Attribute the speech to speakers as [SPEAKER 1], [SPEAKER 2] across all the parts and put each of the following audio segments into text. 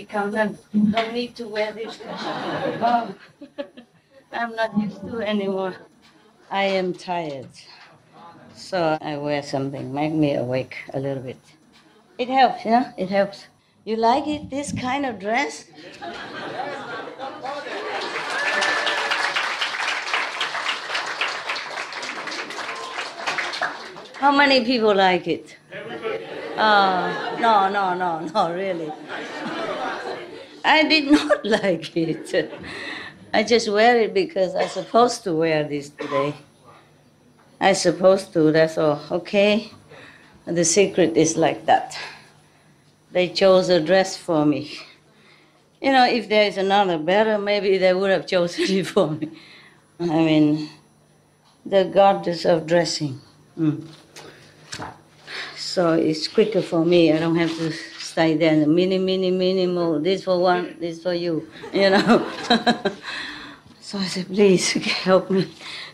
[SPEAKER 1] content. Don't need to wear this. Oh, I'm not used to anymore. I am tired. So I wear something, make me awake a little bit. It helps, it helps. You like it, this kind of dress? How many people like it? No, really. I did not like it. I just wear it because I'm supposed to wear this today. I'm supposed to, that's all, okay? The secret is like that. They chose a dress for me. You know, if there is another better, maybe they would have chosen it for me. I mean, the goddess of dressing. So it's quicker for me. I don't have to stay there in the minimal. This for one, this for you, you know. So I said, please help me.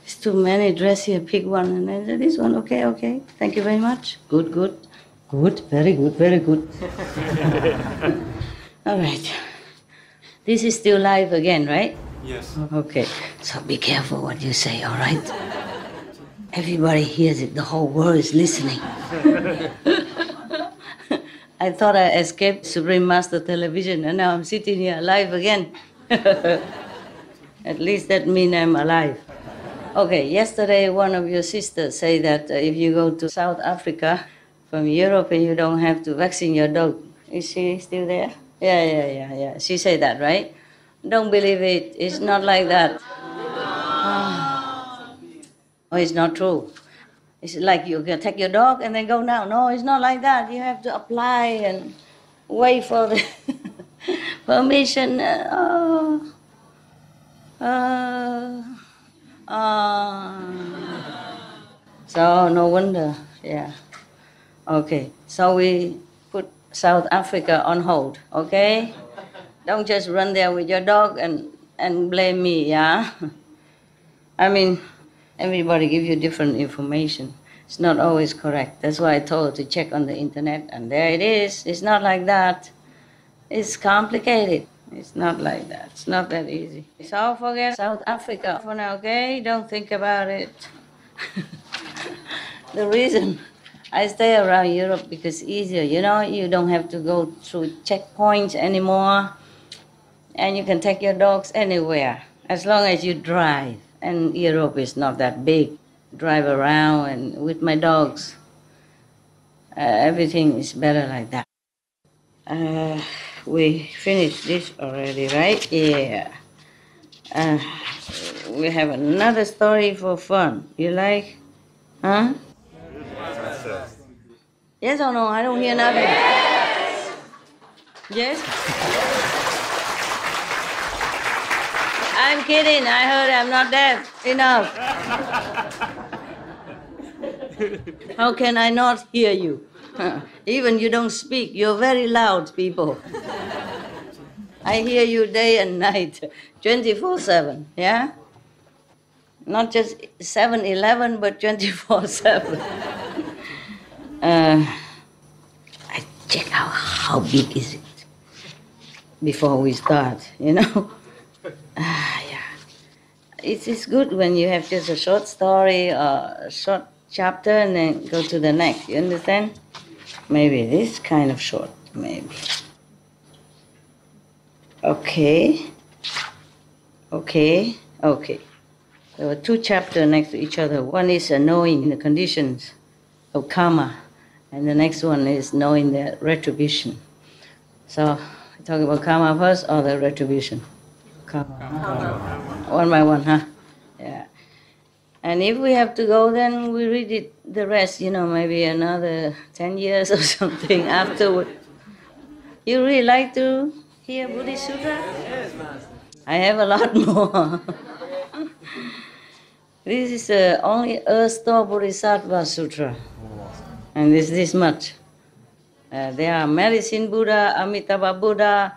[SPEAKER 1] It's too many dresses here. Pick one. And I said, this one, okay. Thank you very much. Good, very good. All right. This is still live again, right?
[SPEAKER 2] Yes.
[SPEAKER 1] Okay. So be careful what you say, all right? Everybody hears it. The whole world is listening. I thought I escaped Supreme Master Television, and now I'm sitting here live again. At least that means I'm alive. Okay, yesterday one of your sisters said that if you go to South Africa from Europe and you don't have to vaccine your dog. Is she still there? Yeah. She said that, right? Don't believe it. It's not like that. Oh, it's not true. It's like you can take your dog and then go now. No, it's not like that. You have to apply and wait for the permission. So no wonder, yeah. Okay, so we put South Africa on hold, okay? Don't just run there with your dog and blame me, yeah? I mean, everybody gives you different information. It's not always correct. That's why I told her to check on the internet, and there it is. It's not like that. It's complicated. It's not like that. It's not that easy. So forget South Africa for now, okay? Don't think about it. The reason I stay around Europe because it's easier, you know? You don't have to go through checkpoints anymore, and you can take your dogs anywhere as long as you drive. And Europe is not that big. Drive around and with my dogs, everything is better like that. We finished this already, right? Yeah. We have another story for fun. You like? Huh? Yes or no? I don't hear nothing. Yes? I'm kidding. I heard I'm not deaf enough. How can I not hear you? Even you don't speak. You're very loud, people. I hear you day and night, 24/7, yeah? Not just 7-Eleven, but 24/7. I check out how big is it before we start, you know? Yeah. It's good when you have just a short story or a short chapter and then go to the next, you understand? Maybe this kind of short, maybe. Okay. There were two chapters next to each other. One is knowing the conditions of karma, and the next one is knowing the retribution. So, we talk about karma first or the retribution? Karma. One by one, huh? Yeah. And if we have to go, then we read it, the rest, you know, maybe another 10 years or something afterward. You really like to hear Buddhist Sutra? Yes, Master. I have a lot more. This is only Earth-Store Bodhisattva Sutra. And it's this much. There are Medicine Buddha, Amitabha Buddha,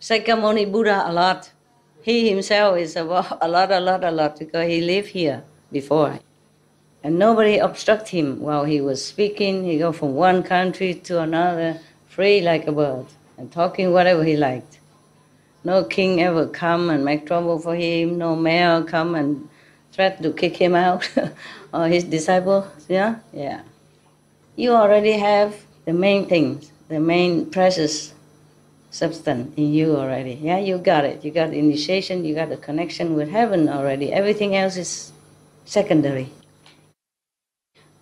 [SPEAKER 1] Sakyamuni Buddha, a lot. He himself is about a lot, because he lived here before. And nobody obstruct him while he was speaking. He go from one country to another, free like a bird. and talking whatever he liked. No king ever come and make trouble for him, no mayor come and threat to kick him out, or his disciples, yeah? Yeah. You already have the main things, the main precious substance in you already. Yeah, you got it. You got the initiation, you got the connection with heaven already. Everything else is secondary.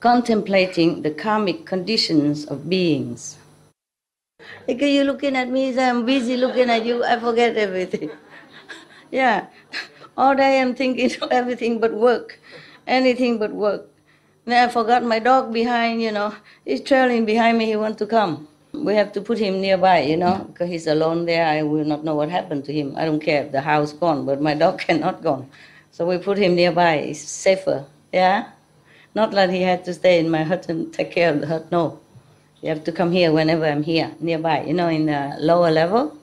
[SPEAKER 1] Contemplating the karmic conditions of beings. Because you're looking at me, so I'm busy looking at you, I forget everything. Yeah, all day I'm thinking of everything but work, anything but work. Then I forgot my dog behind, he's trailing behind me, he wants to come. We have to put him nearby, because he's alone there, I will not know what happened to him. I don't care if the house gone, but my dog cannot go. So we put him nearby, it's safer, yeah? Not like he had to stay in my hut and take care of the hut, no. You have to come here whenever I'm here, nearby, in the lower level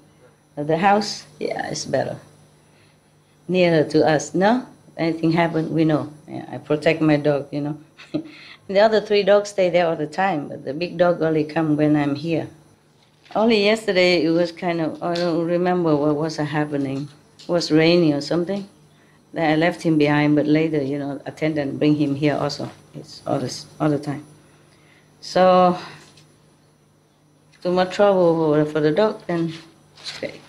[SPEAKER 1] of the house, yeah, it's better. Nearer to us, no? Anything happen, we know. Yeah, I protect my dog, The other 3 dogs stay there all the time, but the big dog only come when I'm here. Only yesterday it was kind of, I don't remember what was happening. It was raining or something. Then I left him behind, but later, attendant bring him here also. It's all the time. So, too much trouble for the dog, then okay.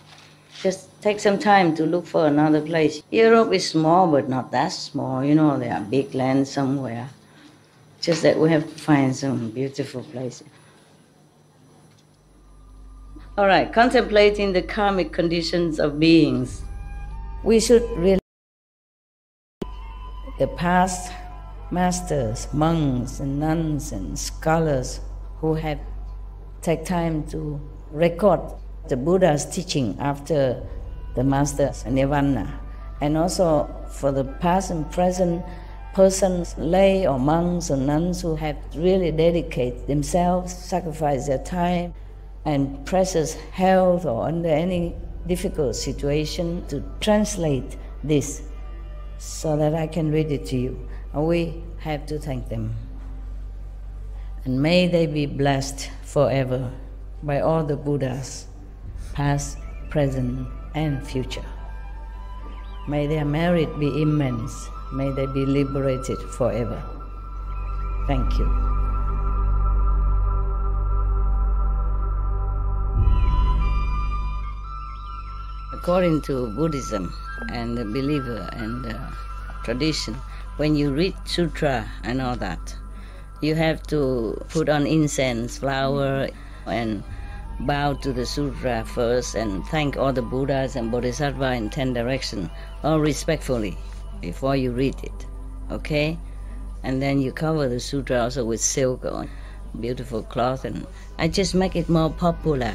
[SPEAKER 1] Just take some time to look for another place. Europe is small, but not that small. There are big lands somewhere. Just that we have to find some beautiful places. All right, contemplating the karmic conditions of beings. We should realize the past masters, monks and nuns and scholars who have taken time to record the Buddha's teaching after the master's nirvana, and also for the past and present persons, lay or monks or nuns who have really dedicated themselves, sacrificed their time and precious health or under any difficult situation to translate this so that I can read it to you. And we have to thank them. And may they be blessed forever by all the Buddhas, past, present, and future. May their merit be immense. May they be liberated forever. Thank you. According to Buddhism and the believer and the tradition, when you read sutra and all that, you have to put on incense, flower, and bow to the sutra first and thank all the Buddhas and Bodhisattvas in 10 directions, all respectfully, before you read it, okay? And then you cover the sutra also with silk or beautiful cloth, and I just make it more popular.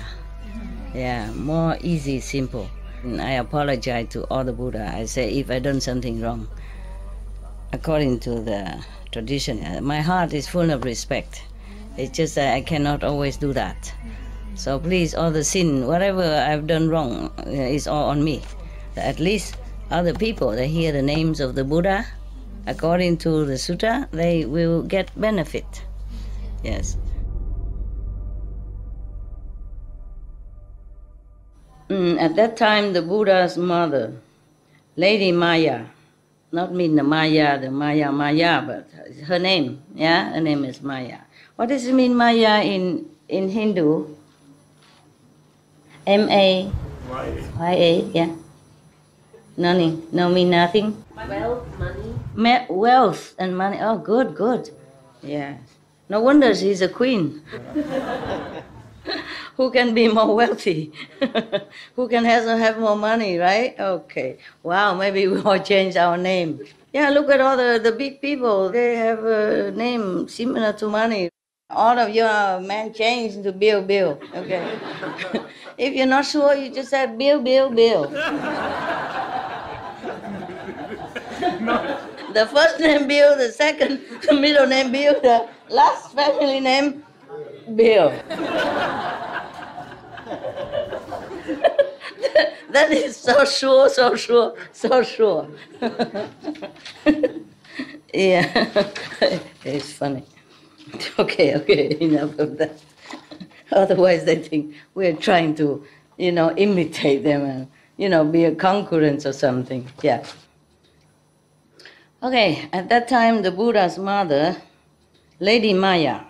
[SPEAKER 1] Yeah, more easy, simple. And I apologize to all the Buddha. I say if I done something wrong, according to the tradition, my heart is full of respect. It's just that I cannot always do that. So please, all the sin, whatever I've done wrong, is all on me. At least other people, they hear the names of the Buddha, according to the sutta, they will get benefit. Yes. At that time, the Buddha's mother, Lady Maya, not mean the Maya, but her name, yeah, her name is Maya. What does it mean, Maya, in Hindu? M-A-Y-A, yeah. Nothing, no mean nothing.
[SPEAKER 2] Wealth, money.
[SPEAKER 1] Wealth and money, oh, good, good. Yeah. No wonder she's a queen. Who can be more wealthy? Who can have more money, right? Okay. Wow, maybe we all change our name. Yeah, look at all the big people. They have a name similar to money. All of your men change into Bill, Bill. Okay. If you're not sure, you just say Bill, Bill, Bill. The first name Bill, the second, the middle name Bill, the last family name Bill. That is so sure, so sure, so sure. Yeah, it's funny. Okay, enough of that. Otherwise, they think we're trying to, imitate them and, be a concurrent or something. Yeah. Okay, at that time, the Buddha's mother, Lady Maya,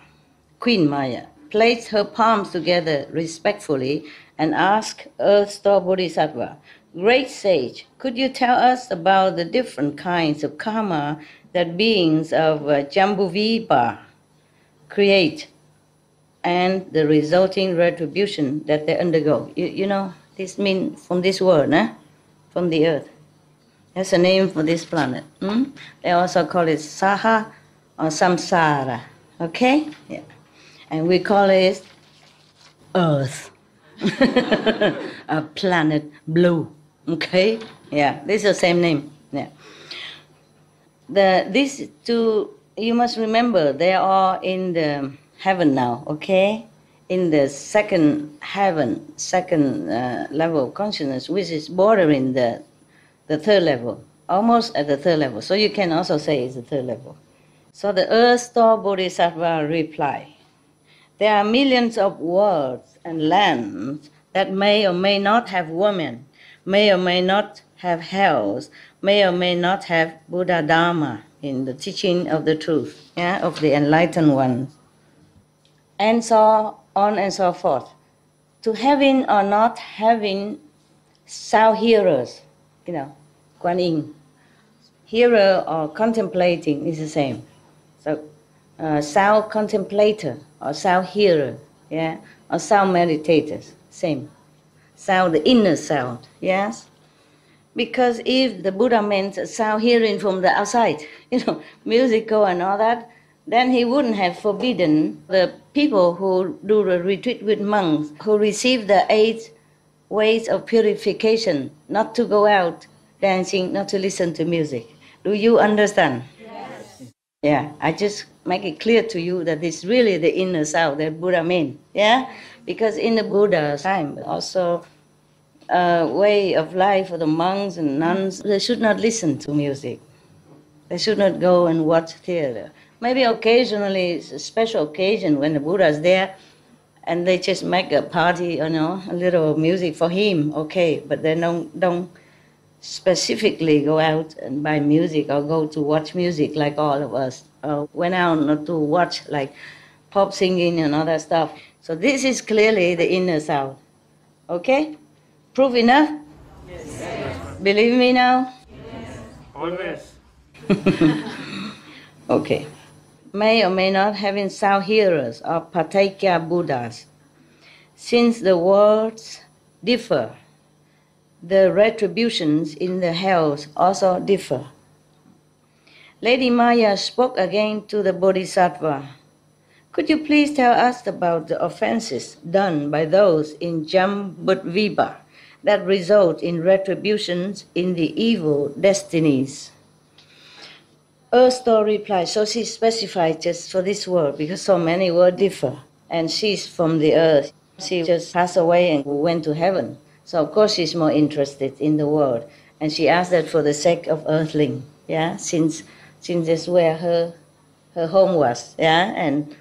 [SPEAKER 1] Queen Maya, placed her palms together respectfully and asked Earth Store Bodhisattva, "Great sage, could you tell us about the different kinds of karma that beings of Jambudvipa create and the resulting retribution that they undergo?" You know, this means from this word, from the earth. That's a name for this planet. They also call it Saha or Samsara. Okay? Yeah. And we call it Earth. A planet blue. Okay? Yeah, this is the same name. Yeah. These two, you must remember, they are in the heaven now, okay? In the second heaven, second level of consciousness, which is bordering the third level, almost at the third level. So you can also say it's the third level. So the Earth Store Bodhisattva replied, "There are millions of worlds and lands that may or may not have women, may or may not have health, may or may not have Buddha Dharma in the teaching of the truth, of the enlightened ones, and so on and so forth. To having or not having sound hearers, Kuan Yin, hearer or contemplating is the same. So sound contemplator or sound hearer, or sound meditators, same. Sound, the inner sound, yes? Because if the Buddha meant sound hearing from the outside, musical and all that, then he wouldn't have forbidden the people who do the retreat with monks, who receive the 8 ways of purification, not to go out dancing, not to listen to music. Do you understand?
[SPEAKER 2] Yes.
[SPEAKER 1] Yeah, I just make it clear to you that it's really the inner sound that Buddha meant, Because in the Buddha's time, also a way of life for the monks and nuns, they should not listen to music. They should not go and watch theater. Maybe occasionally, it's a special occasion when the Buddha is there, and they just make a party, a little music for him, okay, but they don't specifically go out and buy music or go to watch music like all of us, or went out not to watch like pop singing and all that stuff. So this is clearly the inner sound. Okay? Proof enough?
[SPEAKER 2] Yes.
[SPEAKER 1] Believe me now?
[SPEAKER 2] Yes.
[SPEAKER 3] Always.
[SPEAKER 1] Okay. May or may not having sound hearers or Pattaikya Buddhas. Since the worlds differ, the retributions in the hells also differ. Lady Maya spoke again to the Bodhisattva. "Could you please tell us about the offenses done by those in Jambudvipa that result in retributions in the evil destinies?" Earth Store replied, so she specified just for this world, because so many words differ, and she's from the earth. She just passed away and went to heaven. So of course she's more interested in the world, and she asked that for the sake of earthling, since that's where her home was, and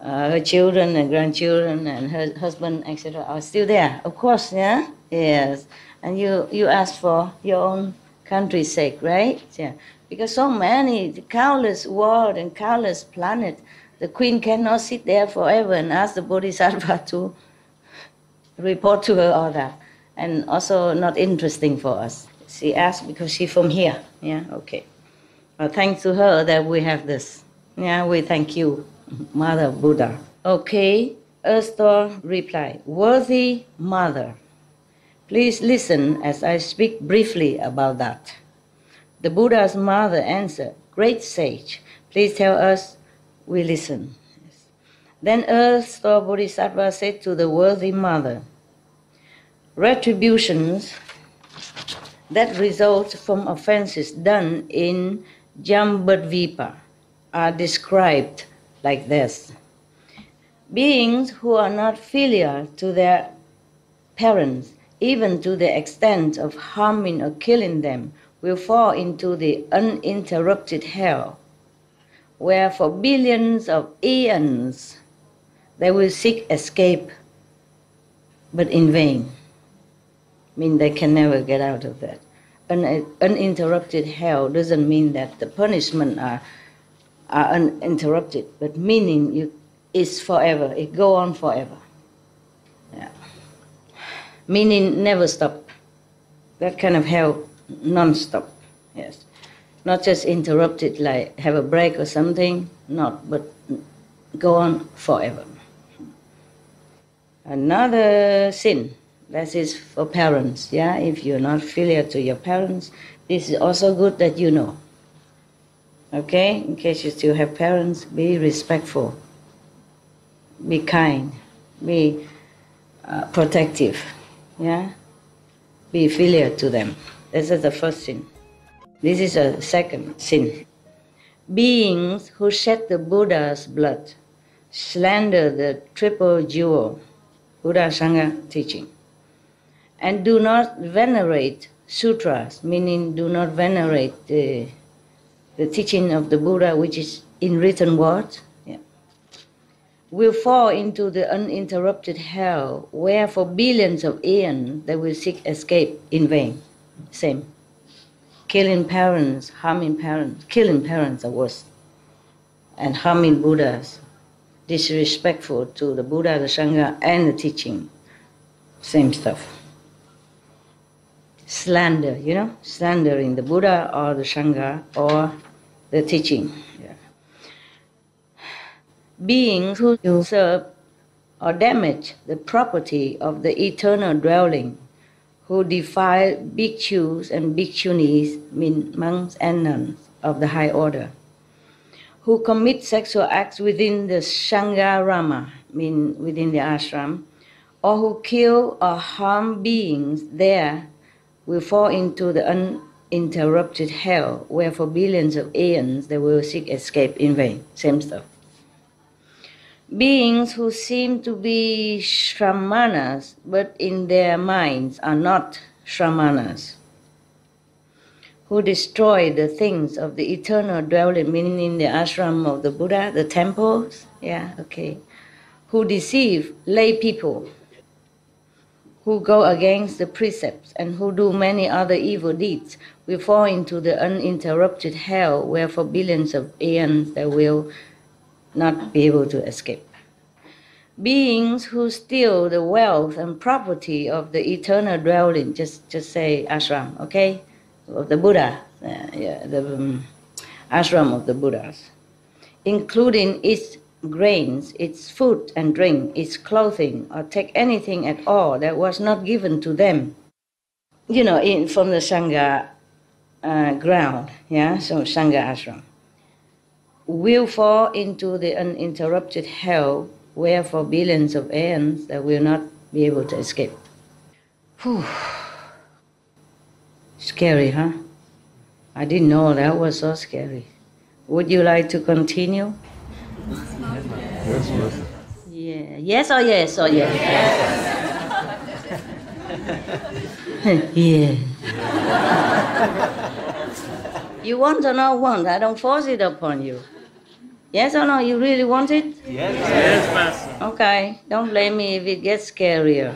[SPEAKER 1] her children and grandchildren and her husband, etc., are still there, of course, yes. And you ask for your own country's sake, right? Yeah. Because so many, countless world and countless planet, the queen cannot sit there forever and ask the Bodhisattva to report to her all that. And also not interesting for us. She asked because she's from here. Okay. Well, thanks to her that we have this. We thank you, Mother Buddha. Okay. Earth Store replied, "Worthy Mother, please listen as I speak briefly about that." The Buddha's mother answered, "Great sage, please tell us, we listen." Then Earth Store Bodhisattva said to the worthy mother, "Retributions that result from offenses done in Jambudvipa are described like this. Beings who are not filial to their parents, even to the extent of harming or killing them, will fall into the uninterrupted hell, where for billions of eons They will seek escape, but in vain. Mean they can never get out of that. Uninterrupted hell doesn't mean that the punishment are uninterrupted, but meaning it's forever. It go on forever. Yeah. Meaning never stop. That kind of hell, non-stop. Yes. Not just interrupted like have a break or something, not, but go on forever. Another sin, that is for parents, yeah? If you're not filial to your parents, this is also good that you know. Okay? In case you still have parents, be respectful, be kind, be protective, yeah? Be filial to them. This is the first sin. This is a second sin. Beings who shed the Buddha's blood, slander the triple jewel, Buddha Sangha teaching, and do not venerate sutras, meaning do not venerate the teaching of the Buddha, which is in written word, yeah, will fall into the uninterrupted hell, where for billions of aeons they will seek escape in vain. Same. Killing parents, harming parents, killing parents are worse, and harming Buddhas, disrespectful to the Buddha, the Sangha, and the teaching. Same stuff. Slander, you know, slandering the Buddha or the Sangha or the teaching. Yeah. Beings who usurp or damage the property of the eternal dwelling, who defile bhikkhus and bhikkhunis, mean monks and nuns of the high order, who commit sexual acts within the Sangharama, mean within the ashram, or who kill or harm beings there, will fall into the uninterrupted hell, where for billions of aeons they will seek escape in vain. Same stuff. Beings who seem to be shramanas, but in their minds are not shramanas, who destroy the things of the eternal dwelling, meaning in the ashram of the Buddha, the temples, yeah, okay, who deceive lay people, who go against the precepts, and who do many other evil deeds, will fall into the uninterrupted hell, where for billions of aeons they will not be able to escape. Beings who steal the wealth and property of the eternal dwelling, just say ashram, okay, of the Buddha, the ashram of the Buddhas, including its grains, its food and drink, its clothing, or take anything at all that was not given to them, you know, from the Sangha ground, yeah, so Sangha ashram, will fall into the uninterrupted hell, where for billions of aeons they will not be able to escape. Whew. Scary, huh? I didn't know that was so scary. Would you like to continue?
[SPEAKER 3] Yes, yes.
[SPEAKER 1] Yeah. Yes or yes or yes? Yeah. You want or not want? I don't force it upon you. Yes or no? You really want it?
[SPEAKER 3] Yes, yes, Master.
[SPEAKER 1] Okay. Don't blame me if it gets scarier.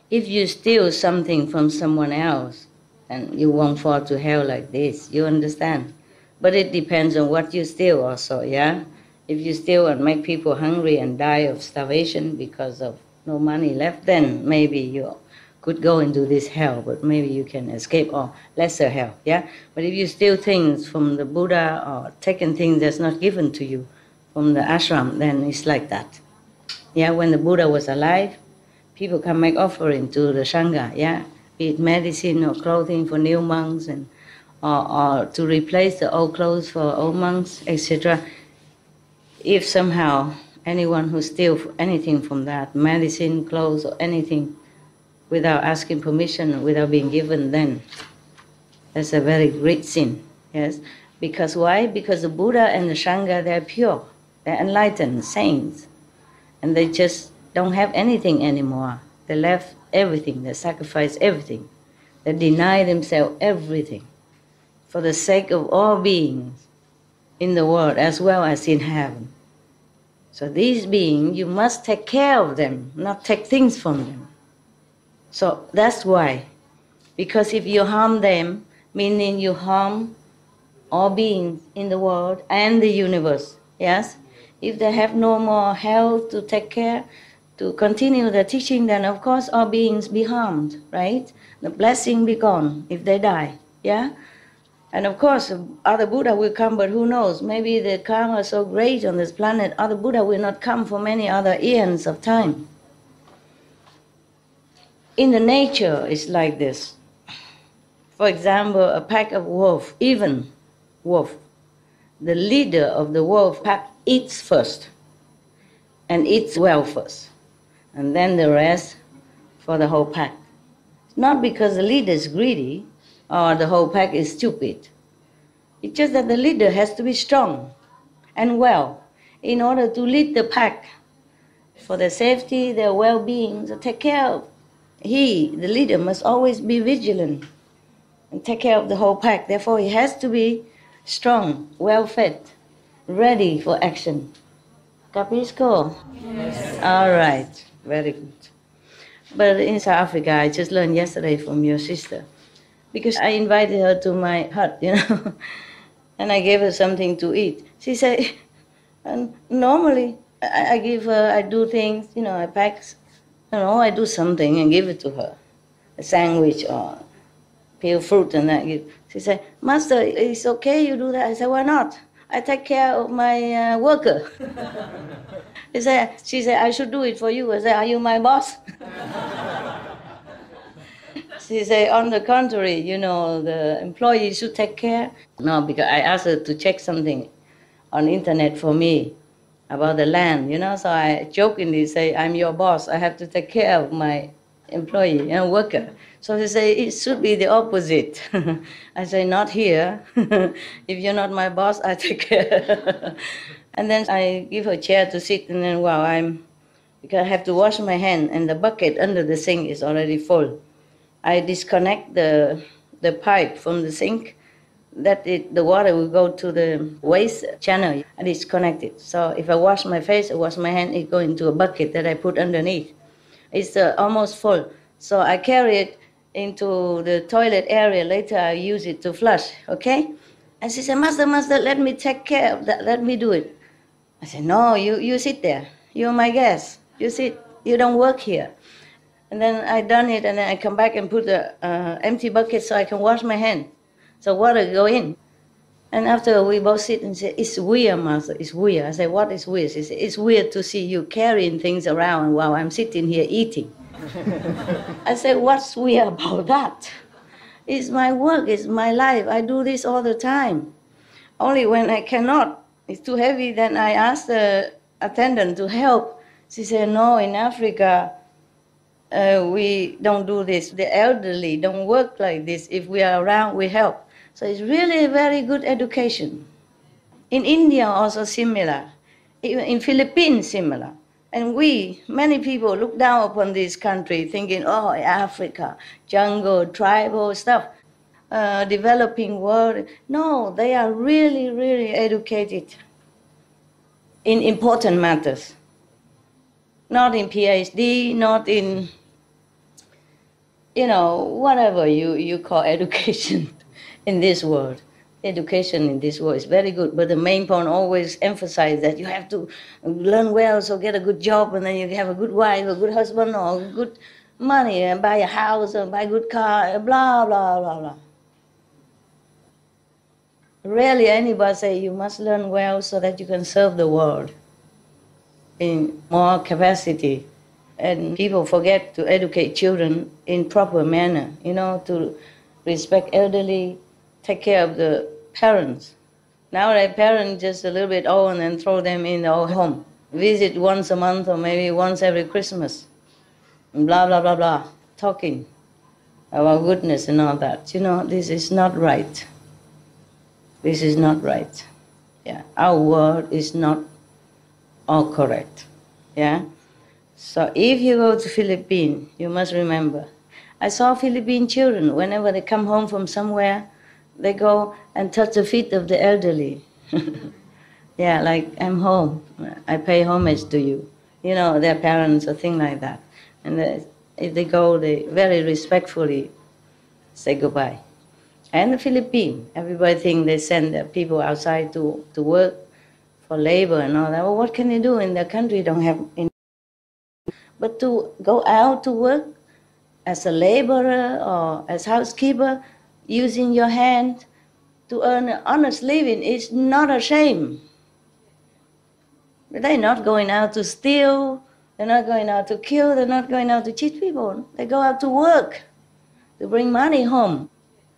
[SPEAKER 1] If you steal something from someone else, and you won't fall to hell like this, you understand? But it depends on what you steal also, yeah? If you steal and make people hungry and die of starvation because of no money left, then maybe you could go into this hell, but maybe you can escape or lesser hell, yeah? But if you steal things from the Buddha or taking things that's not given to you from the ashram, then it's like that. Yeah, when the Buddha was alive, people can make offering to the Sangha, yeah? Be it medicine or clothing for new monks, and or to replace the old clothes for old monks, etc. If somehow anyone who steals anything from that, medicine, clothes, or anything, without asking permission, without being given, then that's a very great sin, yes? Because why? Because the Buddha and the Sangha, they're pure, they're enlightened, saints, and they just don't have anything anymore. They left everything, they sacrificed everything, they deny themselves everything for the sake of all beings in the world as well as in heaven. So these beings, you must take care of them, not take things from them. So that's why. Because if you harm them, meaning you harm all beings in the world and the universe, yes? If they have no more health to take care, to continue the teaching, then of course all beings be harmed, right? The blessing be gone if they die, yeah? And of course, other Buddha will come, but who knows? Maybe the karma is so great on this planet, other Buddha will not come for many other eons of time. In the nature, it's like this. For example, a pack of wolves, even wolf, the leader of the wolf pack eats first, and eats well first, and then the rest for the whole pack. Not because the leader is greedy, or the whole pack is stupid. It's just that the leader has to be strong and well in order to lead the pack for their safety, their well-being, to take care of. He, the leader, must always be vigilant and take care of the whole pack. Therefore, he has to be strong, well-fed, ready for action. Capisco? Yes. All right, very good. But in South Africa, I just learned yesterday from your sister, because I invited her to my hut, and I gave her something to eat. She said, normally I give her, I do things, I pack, I do something and give it to her, a sandwich or peel fruit and that. She said, Master, it's okay you do that? I said, why not? I take care of my worker. She said, I should do it for you. I said, are you my boss? She said, on the contrary, the employee should take care. No, because I asked her to check something on internet for me about the land, so I jokingly say, I'm your boss. I have to take care of my employee and worker. So she said, it should be the opposite. I say, not here. If you're not my boss, I take care. And then I give her a chair to sit, and then because I have to wash my hand, and the bucket under the sink is already full. I disconnect the pipe from the sink, the water will go to the waste channel. I disconnect it. So if I wash my face, I wash my hand, it goes into a bucket that I put underneath. It's almost full. So I carry it into the toilet area. Later I use it to flush, okay? And she said, Master, let me take care of that. Let me do it. I said, no, you sit there. You're my guest. You sit. You don't work here. And then I done it, and then I come back and put the empty bucket so I can wash my hand. So water go in. And after we both sit and say, it's weird, Master, it's weird. I say, what is weird? She said, it's weird to see you carrying things around while I'm sitting here eating. I said, what's weird about that? It's my work, it's my life. I do this all the time. Only when I cannot, it's too heavy, then I ask the attendant to help. She said, no, in Africa, we don't do this. The elderly don't work like this. If we are around, we help. So it's really a very good education. In India also similar. In Philippines similar. And many people look down upon this country thinking, oh, Africa, jungle, tribal stuff, developing world. No, they are really, really educated in important matters. Not in PhD, not in, whatever you call education in this world. Education in this world is very good, but the main point always emphasize that you have to learn well, so get a good job, and then you have a good wife, a good husband, or good money, and buy a house, and buy a good car, blah, blah, blah, blah. Rarely anybody say you must learn well so that you can serve the world in more capacity. And people forget to educate children in proper manner, to respect elderly, take care of the parents. Now the parents just a little bit old and then throw them in the old home. Visit once a month or maybe once every Christmas. And blah, blah, blah, blah. Talking about goodness and all that. This is not right. This is not right. Yeah, our world is not all correct. Yeah? So if you go to Philippines, you must remember. I saw Philippine children, whenever they come home from somewhere, they go and touch the feet of the elderly. Yeah, like I'm home. I pay homage to you. You know, their parents or thing like that. And if they go, they very respectfully say goodbye. And the Philippines, everybody think they send their people outside to work for labor and all that. Well, what can they do in their country? Don't have any. But to go out to work as a laborer or as housekeeper, using your hand to earn an honest living is not a shame. They're not going out to steal, they're not going out to kill, they're not going out to cheat people. They go out to work, to bring money home.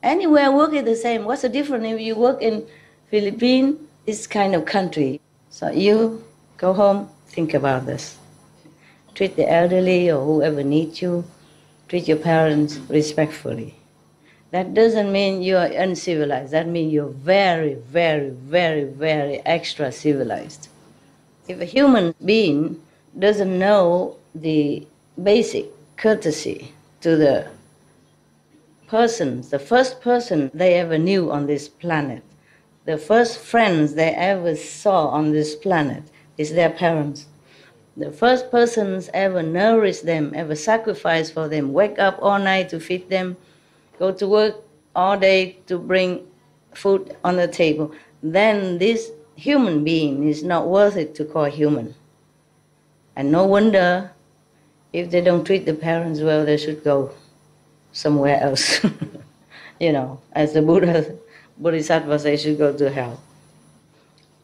[SPEAKER 1] Anywhere work is the same. What's the difference if you work in Philippines, this kind of country? So you go home, think about this. Treat the elderly or whoever needs you. Treat your parents respectfully. That doesn't mean you are uncivilized. That means you're very, very, very, very extra civilized. If a human being doesn't know the basic courtesy to the persons, the first person they ever knew on this planet, the first friends they ever saw on this planet is their parents. The first persons ever nourished them, ever sacrificed for them, wake up all night to feed them, go to work all day to bring food on the table, then this human being is not worth it to call human. And no wonder if they don't treat the parents well, they should go somewhere else. You know, as the Bodhisattva says, they should go to hell.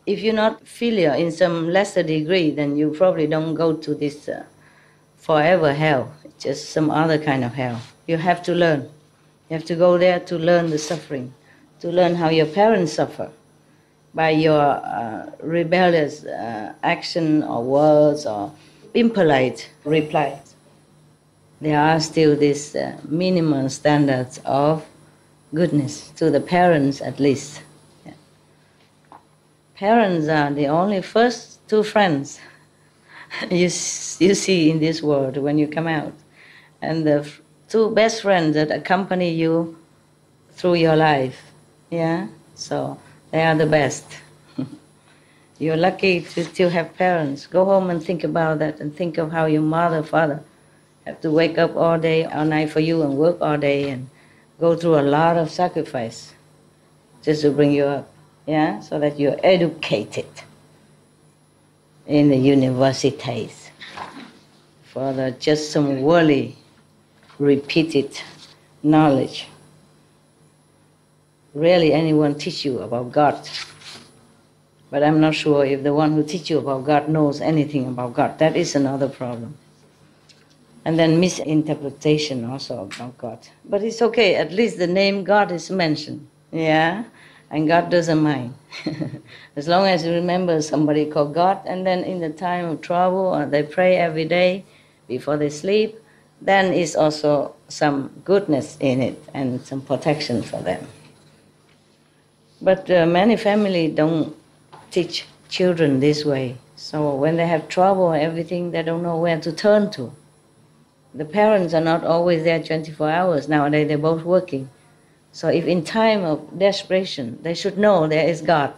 [SPEAKER 1] If you're not filial in some lesser degree, then you probably don't go to this forever hell, just some other kind of hell. You have to learn. You have to go there to learn the suffering, to learn how your parents suffer by your rebellious action or words or impolite replies. There are still these minimum standards of goodness, to the parents at least. Yeah. Parents are the only first two friends you see in this world when you come out. And the two best friends that accompany you through your life. Yeah? So they are the best. You're lucky to still have parents. Go home and think about that, and think of how your mother, father have to wake up all day, all night for you and work all day and go through a lot of sacrifice just to bring you up. Yeah? So that you're educated in the universities for just some worldly repeated knowledge. Rarely anyone teach you about God. But I'm not sure if the one who teach you about God knows anything about God. That is another problem. And then misinterpretation also about God. But it's okay, at least the name God is mentioned. Yeah? And God doesn't mind. As long as you remember somebody called God, and then in the time of trouble, or they pray every day before they sleep, then it's also some goodness in it and some protection for them. But many families don't teach children this way. So when they have trouble and everything, they don't know where to turn to. The parents are not always there 24 hours. Nowadays they're both working. So if in time of desperation, they should know there is God,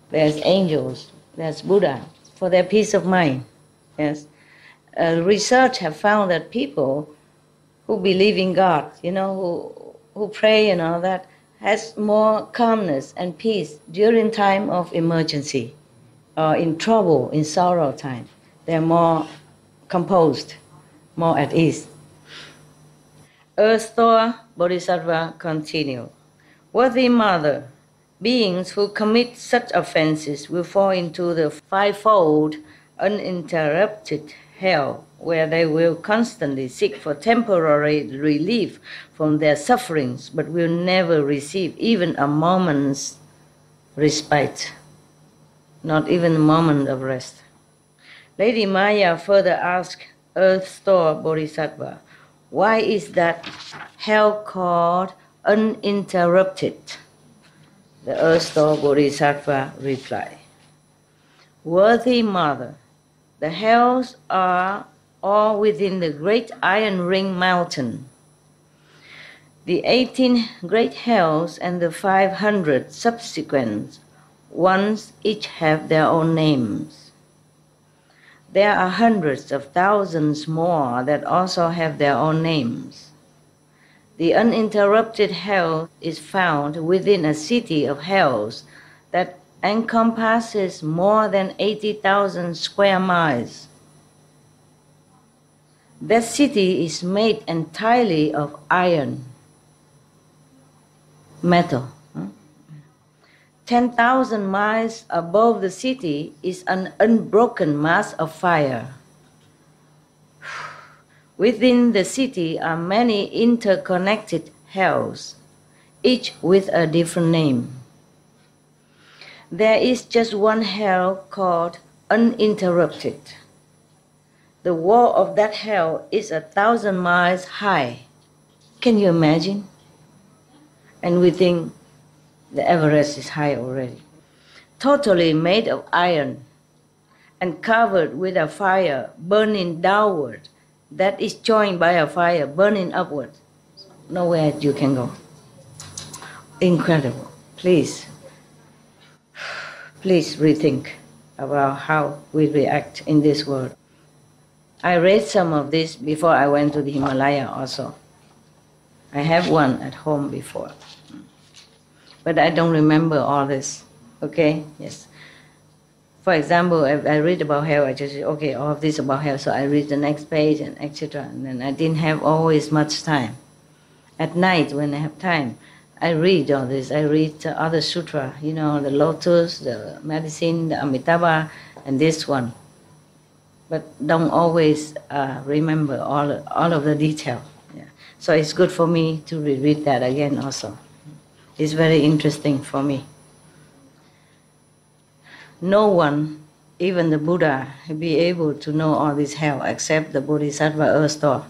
[SPEAKER 1] there's angels, there's Buddha, for their peace of mind. Yes. Research have found that people who believe in God, you know, who pray and all that, has more calmness and peace during time of emergency or in trouble, in sorrow time. They're more composed, more at ease. Earth Thor Bodhisattva continued, worthy mother, beings who commit such offenses will fall into the fivefold uninterrupted hell, where they will constantly seek for temporary relief from their sufferings, but will never receive even a moment's respite, not even a moment of rest. Lady Maya further asked Earth Store Bodhisattva, why is that hell called uninterrupted? The Earth Store Bodhisattva replied, worthy mother, the hells are all within the great iron ring mountain. The 18 great hells and the 500 subsequent ones each have their own names. There are hundreds of thousands more that also have their own names. The uninterrupted hell is found within a city of hells that encompasses more than 80,000 square miles. That city is made entirely of iron, metal. 10,000 miles above the city is an unbroken mass of fire. Within the city are many interconnected hells, each with a different name. There is just one hell called uninterrupted. The wall of that hell is 1,000 miles high. Can you imagine? And we think the Everest is high already. Totally made of iron and covered with a fire burning downward that is joined by a fire burning upward. Nowhere you can go. Incredible. Please rethink about how we react in this world. I read some of this before I went to the Himalaya also. I have one at home before. But I don't remember all this. Okay? Yes. For example, if I read about hell, I just say, okay, all of this about hell, so I read the next page and etc. And then I didn't have always much time. At night, when I have time, I read all this. I read the other sutra, you know, the lotus, the medicine, the Amitabha, and this one. But don't always remember all of the detail. Yeah. So it's good for me to reread that again also. It's very interesting for me. No one, even the Buddha, will be able to know all this hell except the Bodhisattva earth store.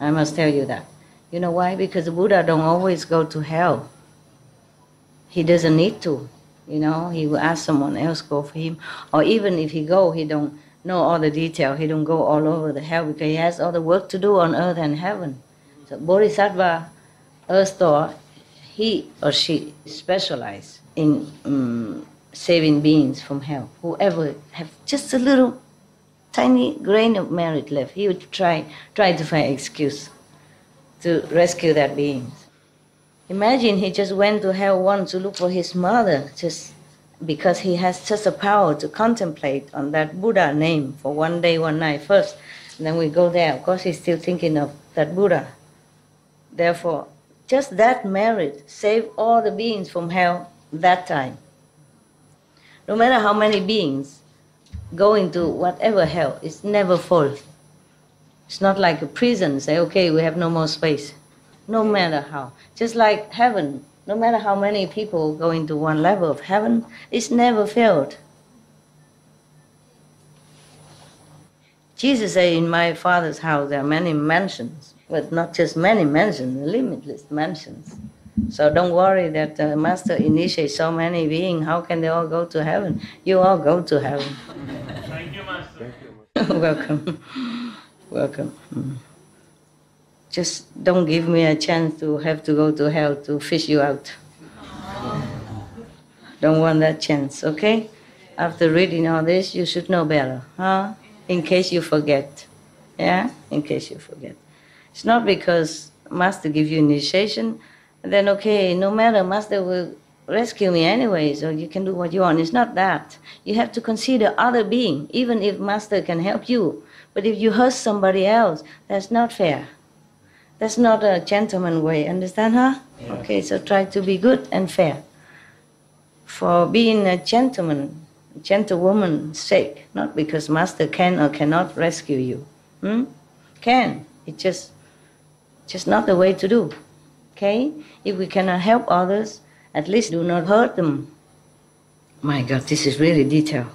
[SPEAKER 1] I must tell you that. You know why? Because the Buddha don't always go to hell. He doesn't need to. You know, he will ask someone else go for him. Or even if he go, he don't know all the detail. He don't go all over the hell because he has all the work to do on earth and heaven. So Bodhisattva earth store, he or she specialize in saving beings from hell. Whoever have just a little tiny grain of merit left, he would try to find excuse to rescue that being. Imagine he just went to hell once to look for his mother, just because he has such a power to contemplate on that Buddha name for one day, one night first. And then we go there. Of course, he's still thinking of that Buddha. Therefore, just that merit saved all the beings from hell that time. No matter how many beings go into whatever hell, it's never full. It's not like a prison, say, okay, we have no more space. No matter how. Just like heaven, no matter how many people go into one level of heaven, it's never filled. Jesus said, in my Father's house there are many mansions, but not just many mansions, limitless mansions. So don't worry that the Master initiates so many beings. How can they all go to heaven? You all go to heaven.
[SPEAKER 3] Thank you, Master.
[SPEAKER 1] Welcome. Welcome. Just don't give me a chance to have to go to hell to fish you out. Don't want that chance, okay? After reading all this, you should know better, huh? In case you forget. Yeah? In case you forget. It's not because Master gives you initiation, then okay, no matter, Master will rescue me anyway, so you can do what you want. It's not that. You have to consider other being, even if Master can help you. But if you hurt somebody else, that's not fair. That's not a gentleman way, understand, huh? Yeah. Okay, so try to be good and fair. For being a gentleman, gentlewoman's sake, not because Master can or cannot rescue you. Can. It's just not the way to do. Okay? If we cannot help others, at least do not hurt them. My God, this is really detailed.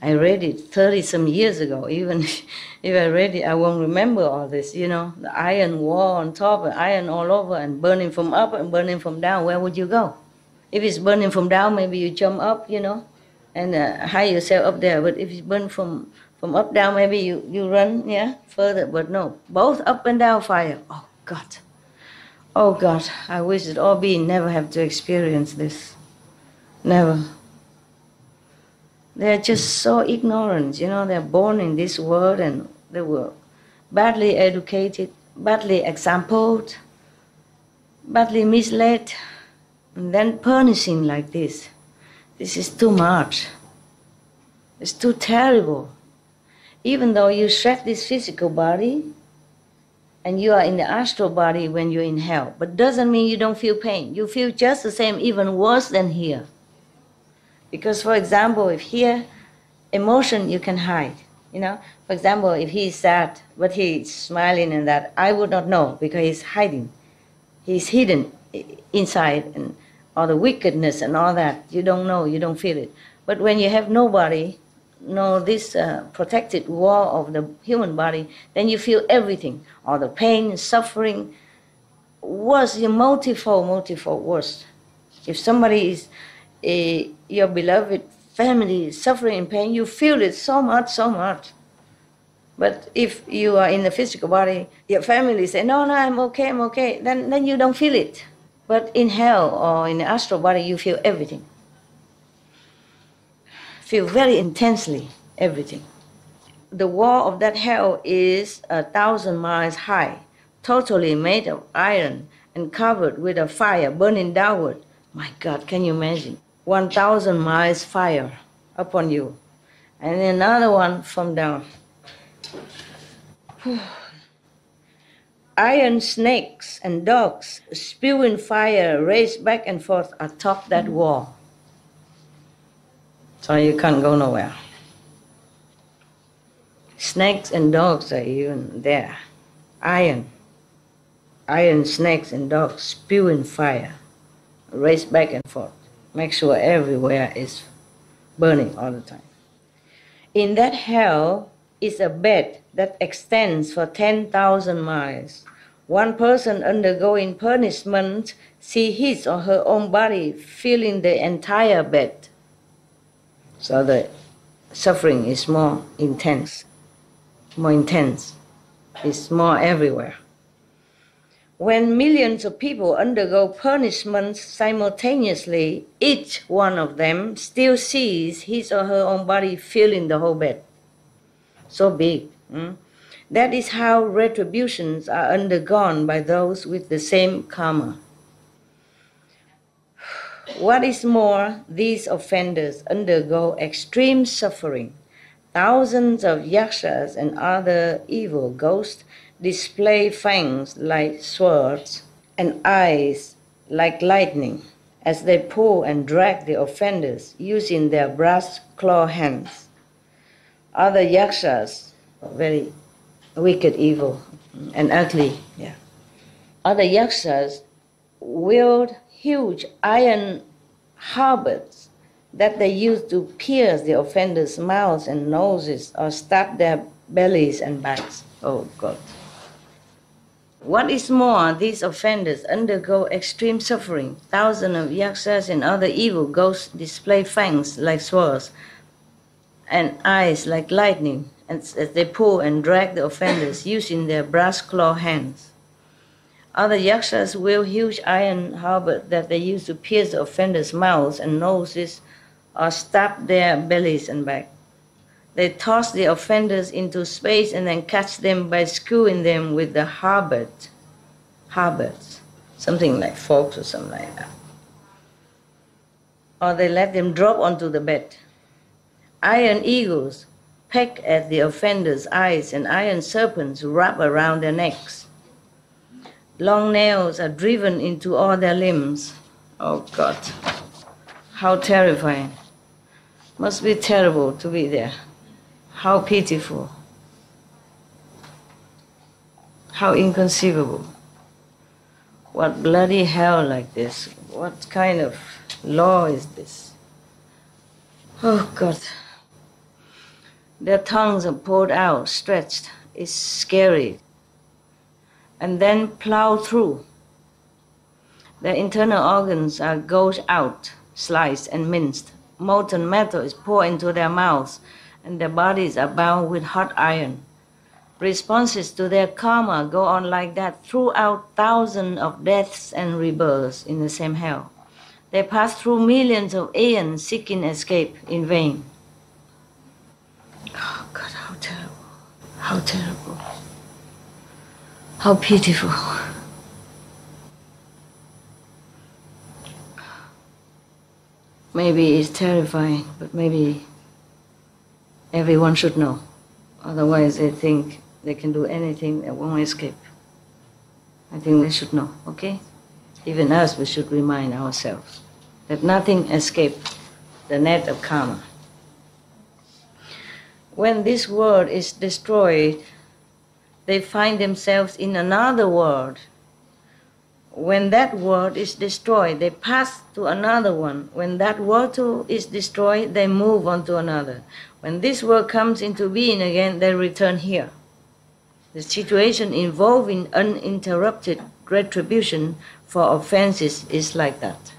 [SPEAKER 1] I read it 30-some years ago. Even if I read it, I won't remember all this, you know. The iron wall on top, and iron all over, and burning from up and burning from down. Where would you go? If it's burning from down, maybe you jump up, you know, and hide yourself up there. But if it's burning from up down, maybe you run, yeah, further. But no, both up and down fire. Oh, God. Oh, God, I wish that all beings never have to experience this. Never. They're just so ignorant, you know, they're born in this world and they were badly educated, badly exampled, badly misled, and then punishing like this. This is too much. It's too terrible. Even though you shed this physical body and you are in the astral body when you're in hell, but doesn't mean you don't feel pain. You feel just the same, even worse than here. Because, for example, if here, emotion you can hide, you know. For example, if he's sad, but he's smiling and that, I would not know because he's hiding. He's hidden inside, and all the wickedness and all that, you don't know, you don't feel it. But when you have no body, no this protected wall of the human body, then you feel everything, all the pain, suffering, worse, multifold worse. If somebody is your beloved family is suffering in pain, you feel it so much. But if you are in the physical body, your family say, no, I'm okay, then you don't feel it. But in hell or in the astral body, you feel everything. Feel very intensely everything. The wall of that hell is 1,000 miles high, totally made of iron and covered with a fire burning downward. My God, can you imagine? 1,000 miles fire upon you, and another one from down. Iron snakes and dogs spewing fire race back and forth atop that wall. So you can't go nowhere. Snakes and dogs are even there. Iron snakes and dogs spewing fire race back and forth. Make sure everywhere is burning all the time. In that hell is a bed that extends for 10,000 miles. One person undergoing punishment sees his or her own body filling the entire bed. So the suffering is more intense. It's more everywhere. When millions of people undergo punishments simultaneously, each one of them still sees his or her own body filling the whole bed. So big. That is how retributions are undergone by those with the same karma. What is more, these offenders undergo extreme suffering. Thousands of yakshas and other evil ghosts display fangs like swords and eyes like lightning as they pull and drag the offenders using their brass claw hands. Other yakshas, very wicked, evil, and ugly, Other yakshas wield huge iron halberds that they use to pierce the offenders' mouths and noses or stab their bellies and backs. Oh God. What is more, these offenders undergo extreme suffering. Thousands of yakshas and other evil ghosts display fangs like swords and eyes like lightning as they pull and drag the offenders using their brass claw hands. Other yakshas wield huge iron halberds that they use to pierce the offenders' mouths and noses or stab their bellies and back. They toss the offenders into space and then catch them by screwing them with the halberds, something like forks or something like that. Or they let them drop onto the bed. Iron eagles peck at the offenders' eyes and iron serpents wrap around their necks. Long nails are driven into all their limbs. Oh God, how terrifying. Must be terrible to be there. How pitiful. How inconceivable. What bloody hell like this? What kind of law is this? Oh God. Their tongues are pulled out, stretched. It's scary. And then plowed through. Their internal organs are gouged out, sliced and minced. Molten metal is poured into their mouths, and their bodies are bound with hot iron. Responses to their karma go on like that throughout thousands of deaths and rebirths in the same hell. They pass through millions of aeons seeking escape in vain. Oh God, how terrible. How terrible. How pitiful. Maybe it's terrifying, but maybe everyone should know. Otherwise they think they can do anything, they won't escape. I think they should know, okay? Even us, we should remind ourselves that nothing escapes the net of karma. When this world is destroyed, they find themselves in another world. When that world is destroyed, they pass to another one. When that world too is destroyed, they move on to another. When this world comes into being again, they return here. The situation involving uninterrupted retribution for offenses is like that.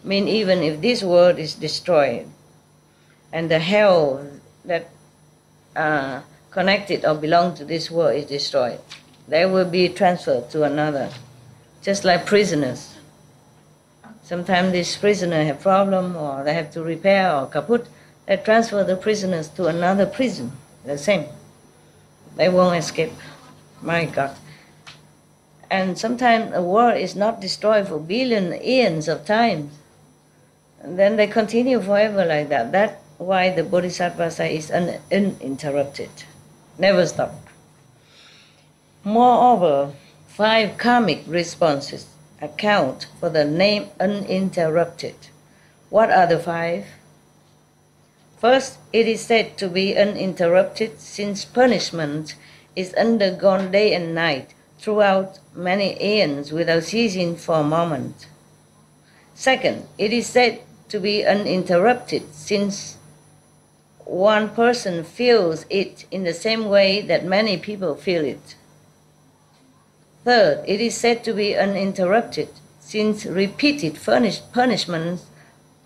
[SPEAKER 1] I mean, even if this world is destroyed and the hell that connected or belong to this world is destroyed, they will be transferred to another. Just like prisoners. Sometimes these prisoners have problem or they have to repair or kaput. They transfer the prisoners to another prison. The same. They won't escape. My God. And sometimes a world is not destroyed for billion eons of times. And then they continue forever like that. That's why the Bodhisattva say is uninterrupted. Never stop. Moreover, 5 karmic responses account for the name uninterrupted. What are the 5? First, it is said to be uninterrupted since punishment is undergone day and night throughout many aeons without ceasing for a moment. Second, it is said to be uninterrupted since one person feels it in the same way that many people feel it. Third, it is said to be uninterrupted since repeated punishments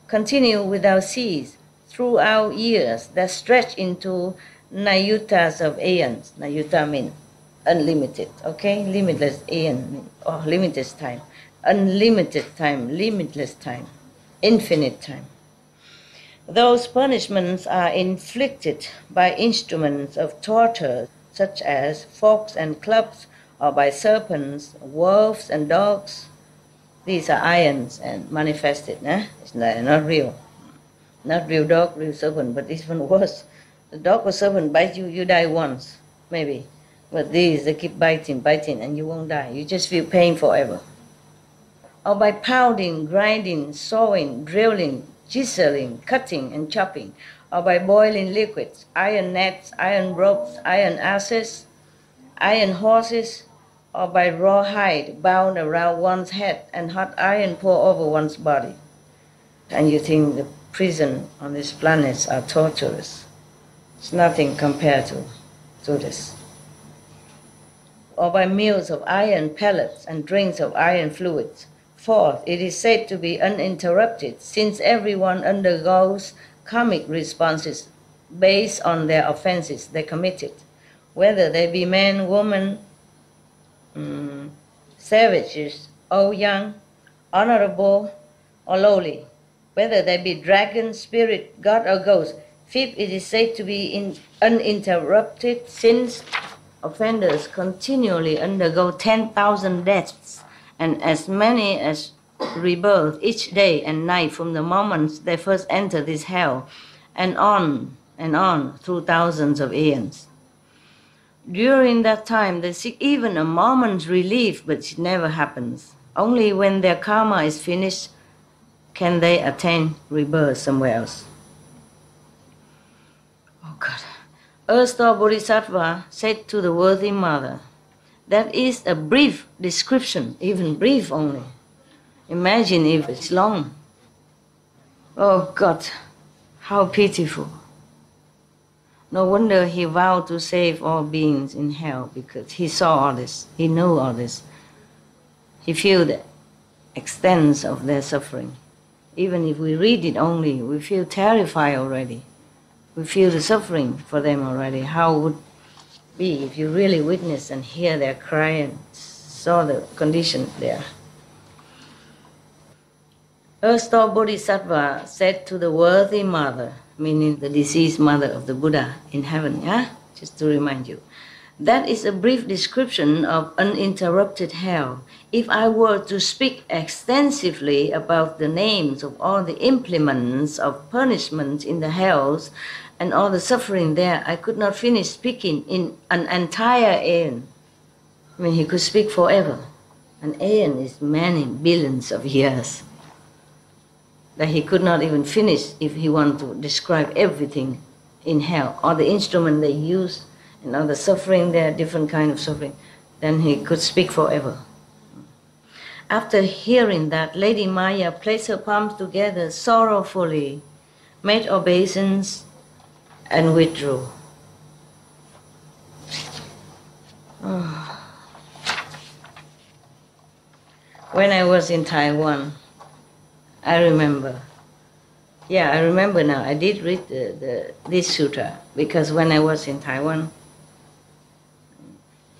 [SPEAKER 1] continue without cease throughout years that stretch into nayutas of aeons. Nayuta means unlimited, okay? Limitless aeon or limitless time. Unlimited time, limitless time, infinite time. Those punishments are inflicted by instruments of torture such as forks and clubs, or by serpents, wolves and dogs. These are irons and manifested. It's not real. Not real dog, real serpent, but even worse. The dog or serpent bite you, you die once, maybe. But these, they keep biting, and you won't die. You just feel pain forever. Or by pounding, grinding, sawing, drilling, chiseling, cutting and chopping. Or by boiling liquids, iron nets, iron ropes, iron asses, iron horses, or by raw hide bound around one's head and hot iron poured over one's body. And you think the prison on these planets are torturous. It's nothing compared to this. Or by meals of iron pellets and drinks of iron fluids. Fourth, it is said to be uninterrupted since everyone undergoes karmic responses based on their offenses they committed, whether they be man, woman, savages, old, young, honorable, or lowly, whether they be dragon, spirit, god, or ghost. Fifth, it is said to be uninterrupted since offenders continually undergo 10,000 deaths and as many as rebirth each day and night from the moment they first enter this hell, and on through thousands of aeons. During that time, they seek even a moment's relief, but it never happens. Only when their karma is finished can they attain rebirth somewhere else. Oh God. Erstwhile Bodhisattva said to the worthy mother, that is a brief description, even brief only. Imagine if it's long. Oh God, how pitiful. No wonder he vowed to save all beings in hell, because he saw all this, he knew all this. He feel the extent of their suffering. Even if we read it only, we feel terrified already. We feel the suffering for them already. How would it be if you really witness and hear their cry and saw the condition there? Erstwhile Bodhisattva said to the worthy mother, meaning the deceased mother of the Buddha in heaven, yeah? Just to remind you. That is a brief description of uninterrupted hell. If I were to speak extensively about the names of all the implements of punishment in the hells and all the suffering there, I could not finish speaking in an entire aeon. I mean, he could speak forever. An aeon is many billions of years. That he could not even finish if he wanted to describe everything in hell, all the instruments they use, and all the suffering there, different kind of suffering. Then he could speak forever. After hearing that, Lady Maya placed her palms together sorrowfully, made obeisance, and withdrew. Oh. When I was in Taiwan, I remember. Yeah, I remember now. I did read this sutra because when I was in Taiwan,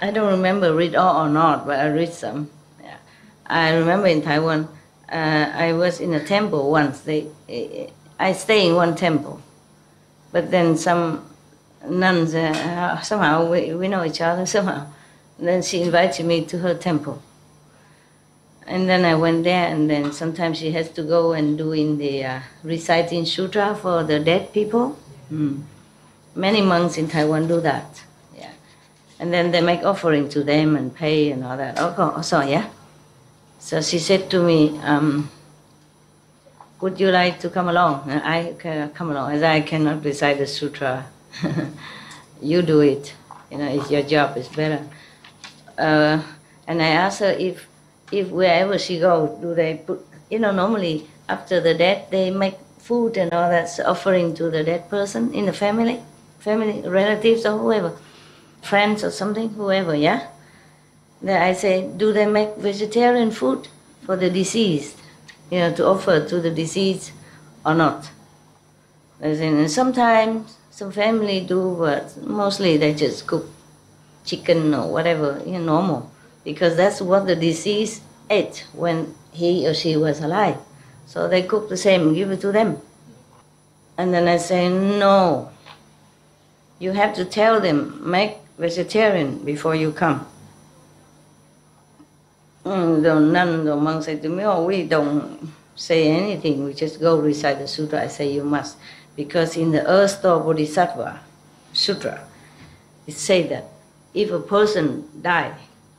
[SPEAKER 1] I don't remember read all or not, but I read some. Yeah. I remember in Taiwan, I was in a temple once. I stay in one temple, but then some nuns, somehow we know each other somehow. And then she invited me to her temple. And then I went there, and then sometimes she has to go and doing the reciting sutra for the dead people. Many monks in Taiwan do that. Yeah, and then they make offering to them and pay and all that. So yeah. So she said to me, "Would you like to come along?" And I can come along, as I cannot recite the sutra. You do it. You know, it's your job. It's better. And I asked her if wherever she goes, do they put, normally after the death, they make food and all that offering to the dead person in the family, relatives or whoever, friends or something, whoever, yeah? Then I say, do they make vegetarian food for the deceased, to offer to the deceased or not? And sometimes some family do, but mostly they just cook chicken or whatever, normal. Because that's what the deceased ate when he or she was alive. So they cook the same and give it to them. And then I say, no, you have to tell them, make vegetarian before you come. The nun, the monk said to me, oh, we don't say anything, we just go recite the sutra. I say, you must. Because in the Erstwhile Bodhisattva Sutra, it says that if a person dies,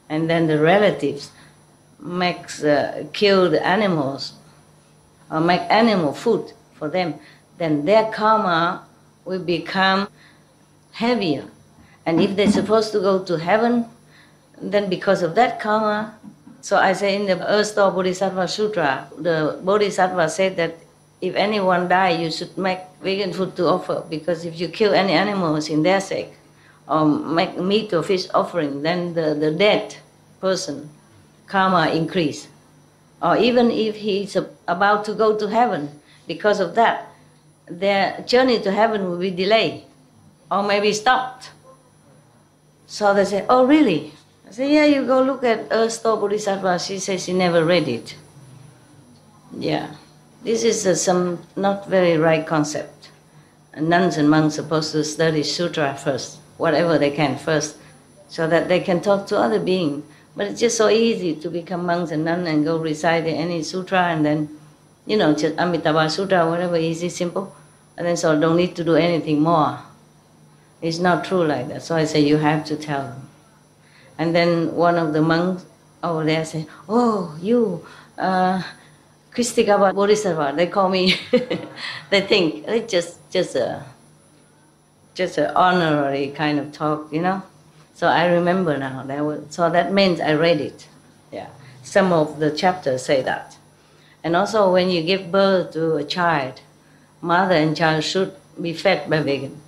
[SPEAKER 1] and then the relatives kill the animals or make animal food for them, then their karma will become heavier. And if they're supposed to go to heaven, then because of that karma, so I say in the Erstwhile Bodhisattva Sutra, the Bodhisattva said that if anyone dies, you should make vegan food to offer, because if you kill any animals in their sake, or make meat or fish offering, then the dead person karma increase. Or even if he's about to go to heaven, because of that, their journey to heaven will be delayed or maybe stopped. So they say, oh really? I say, yeah, you go look at Erstwhile Bodhisattva. She says she never read it. Yeah, this is some not very right concept. Nuns and monks are supposed to study sutra first, whatever they can first, so that they can talk to other beings. But it's just so easy to become monks and nuns and go recite any sutra and then, just Amitabha Sutra, whatever, easy, simple. And then so don't need to do anything more. It's not true like that. So I say, you have to tell them. And then one of the monks over there said, oh, you, Kristikaba Bodhisattva, they call me. They think it's just an honorary kind of talk, So I remember now. So that means I read it. Yeah, some of the chapters say that. And also when you give birth to a child, mother and child should be fed by vegan.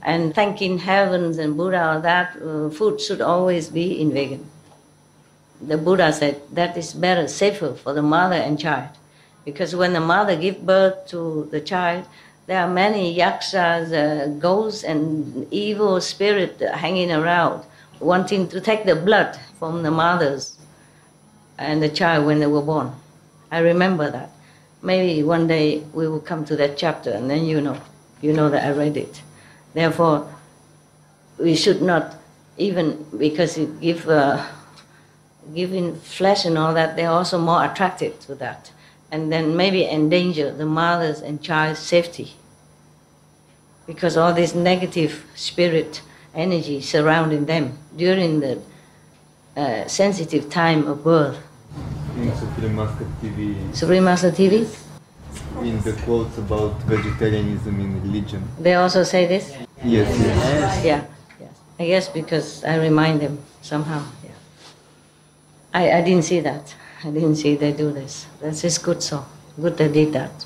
[SPEAKER 1] And thanking heavens and Buddha, that food should always be in vegan. The Buddha said that is better, safer for the mother and child. Because when the mother gives birth to the child, there are many yakshas, ghosts and evil spirits hanging around, wanting to take the blood from the mothers and the child when they were born. I remember that. maybe one day we will come to that chapter, and then you know that I read it. Therefore, we should not, even because it giving flesh and all that, they're also more attracted to that, and then maybe endanger the mother's and child's safety, because all this negative spirit energy surrounding them during the sensitive time of birth.
[SPEAKER 4] In Supreme Master TV,
[SPEAKER 1] Supreme Master TV,
[SPEAKER 4] in the quotes about vegetarianism in religion.
[SPEAKER 1] they also say this?
[SPEAKER 4] Yes, yes.
[SPEAKER 1] Yeah, yes. I guess because I remind them somehow. Yeah. I didn't see that. I didn't see they do this. That's just good, so good they did that.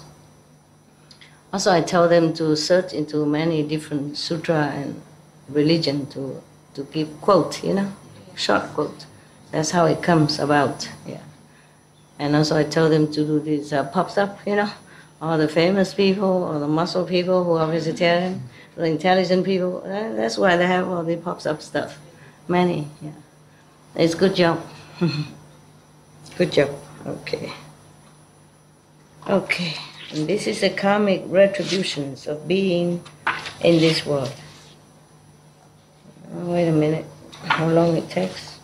[SPEAKER 1] Also, I tell them to search into many different sutra and religion to give quote, short quote. That's how it comes about. Yeah. And also, I tell them to do this pops up, all the famous people or the muscle people who are vegetarian, the intelligent people. That's why they have all the pops up stuff. Many, yeah. It's good job. Good job. Okay. Okay. And this is the karmic retributions of being in this world. Wait a minute. How long it takes?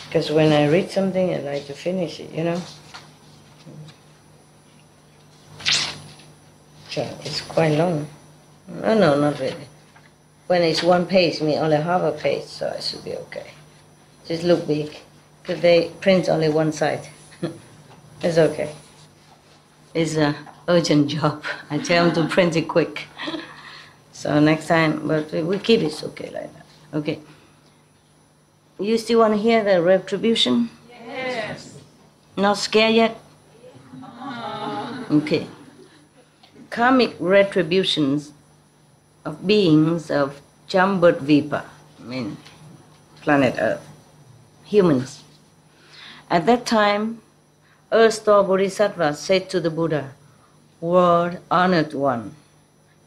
[SPEAKER 1] Because when I read something, I like to finish it, So it's quite long. No, not really. When it's one page, me only half a page, so I should be okay. Just look big, because they print only one side. It's okay. It's an urgent job. I tell them to print it quick. So next time, but we keep it okay like that. Okay. You still want to hear the retribution?
[SPEAKER 2] Yes.
[SPEAKER 1] Not scared yet? Okay. Karmic retributions of beings of Jambudvipa, planet Earth, humans. At that time, Earth-store Bodhisattva said to the Buddha, "World honored one,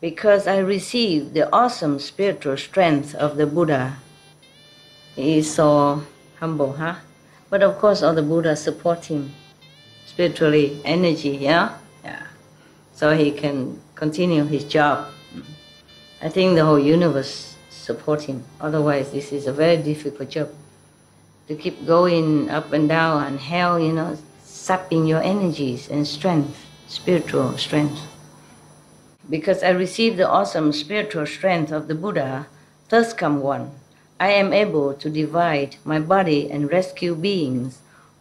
[SPEAKER 1] because I received the awesome spiritual strength of the Buddha." He is so humble, huh? But of course all the Buddhas support him spiritually, energy, yeah? Yeah. So he can continue his job. I think the whole universe support him. Otherwise this is a very difficult job. To keep going up and down and hell, sapping your energies and strength, spiritual strength. Because I received the awesome spiritual strength of the Buddha, thus come one. I am able to divide my body and rescue beings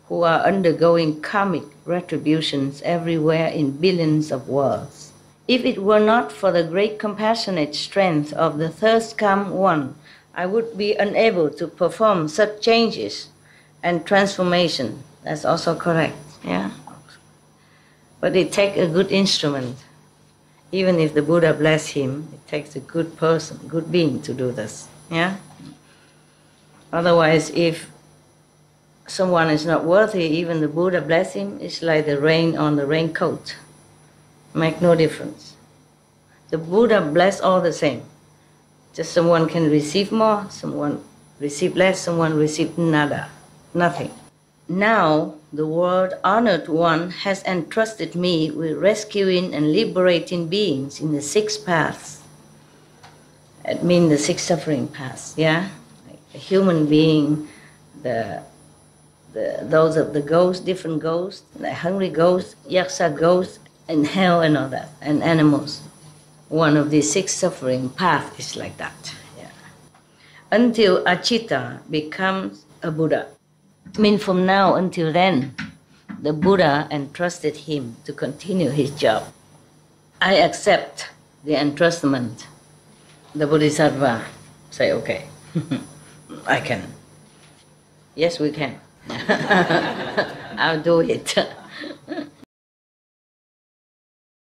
[SPEAKER 1] who are undergoing karmic retributions everywhere in billions of worlds. If it were not for the great compassionate strength of the thirst come one, I would be unable to perform such changes and transformation. That's also correct, yeah? But it takes a good instrument. Even if the Buddha bless him, it takes a good person, good being to do this, yeah? Otherwise, if someone is not worthy, even the Buddha bless him, it's like the rain on the raincoat. Make no difference. The Buddha bless all the same. Just someone can receive more, someone receive less, someone receive nada, nothing. Now, the world honored one has entrusted me with rescuing and liberating beings in the 6 paths. It means the 6 suffering paths, yeah? Like a human being, those of the ghosts, different ghosts, the hungry ghosts, yaksa ghosts, and hell and all that, and animals. One of the 6 suffering paths is like that, yeah. Until Achita becomes a Buddha. I mean, from now until then, the Buddha entrusted him to continue his job. I accept the entrustment. The Bodhisattva say, okay, I can. Yes, we can. I'll do it.